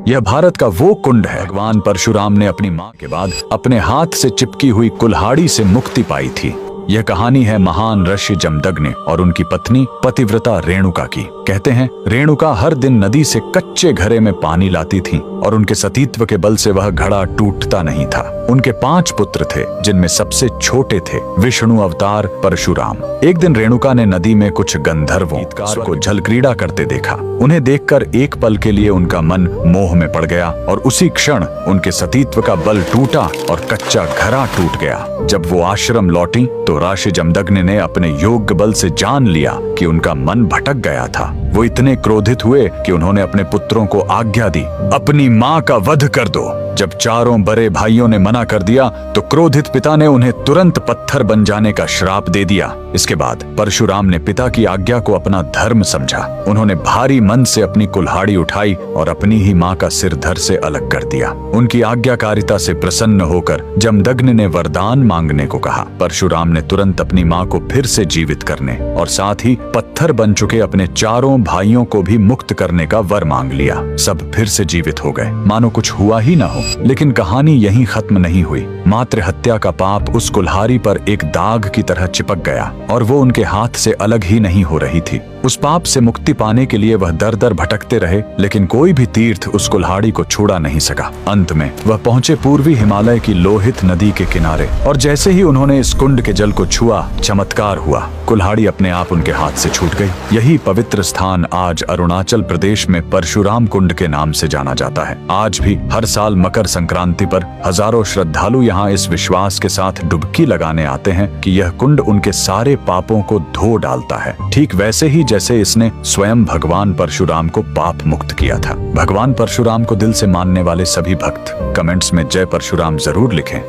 यह भारत का वो कुंड है भगवान परशुराम ने अपनी मां के बाद अपने हाथ से चिपकी हुई कुल्हाड़ी से मुक्ति पाई थी। यह कहानी है महान ऋषि जमदग्नि और उनकी पत्नी पतिव्रता रेणुका की। कहते हैं रेणुका हर दिन नदी से कच्चे घड़े में पानी लाती थी और उनके सतीत्व के बल से वह घड़ा टूटता नहीं था। उनके 5 पुत्र थे जिनमें सबसे छोटे थे विष्णु अवतार परशुराम। एक दिन रेणुका ने नदी में कुछ गंधर्वों को जलक्रीड़ा करते देखा। उन्हें देखकर एक पल के लिए उनका मन मोह में पड़ गया और उसी क्षण उनके सतीत्व का बल टूटा और कच्चा घड़ा टूट गया। जब वो आश्रम लौटी तो ऋषि जमदग्नि ने अपने योग बल से जान लिया कि उनका मन भटक गया था। वो इतने क्रोधित हुए कि उन्होंने अपने पुत्रों को आज्ञा दी, अपनी मां का वध कर दो। जब चारों बड़े भाइयों ने मना कर दिया तो क्रोधित पिता ने उन्हें तुरंत पत्थर बन जाने का श्राप दे दिया। इसके बाद परशुराम ने पिता की आज्ञा को अपना धर्म समझा। उन्होंने भारी मन से अपनी कुल्हाड़ी उठाई और अपनी ही मां का सिर धड़ से अलग कर दिया। उनकी आज्ञाकारिता से प्रसन्न होकर जमदग्नि ने वरदान मांगने को कहा। परशुराम ने तुरंत अपनी मां को फिर से जीवित करने और साथ ही पत्थर बन चुके अपने चारों भाइयों को भी मुक्त करने का वर मांग लिया। सब फिर से जीवित हो गए, मानो कुछ हुआ ही ना हो। लेकिन कहानी यहीं खत्म नहीं हुई। मातृ हत्या का पाप उस कुल्हाड़ी पर एक दाग की तरह चिपक गया और वो उनके हाथ से अलग ही नहीं हो रही थी। उस पाप से मुक्ति पाने के लिए वह दर दर भटकते रहे, लेकिन कोई भी तीर्थ उस कुल्हाड़ी को छुड़ा नहीं सका। अंत में वह पहुंचे पूर्वी हिमालय की लोहित नदी के किनारे और जैसे ही उन्होंने इस कुंड के जल को छुआ, चमत्कार हुआ। कुल्हाड़ी अपने आप उनके हाथ से छूट गई। यही पवित्र स्थान आज अरुणाचल प्रदेश में परशुराम कुंड के नाम से जाना जाता है। आज भी हर साल मकर संक्रांति पर हजारों श्रद्धालु यहाँ इस विश्वास के साथ डुबकी लगाने आते हैं कि यह कुंड उनके सारे पापों को धो डालता है, ठीक वैसे ही जैसे इसने स्वयं भगवान परशुराम को पाप मुक्त किया था। भगवान परशुराम को दिल से मानने वाले सभी भक्त कमेंट्स में जय परशुराम जरूर लिखें।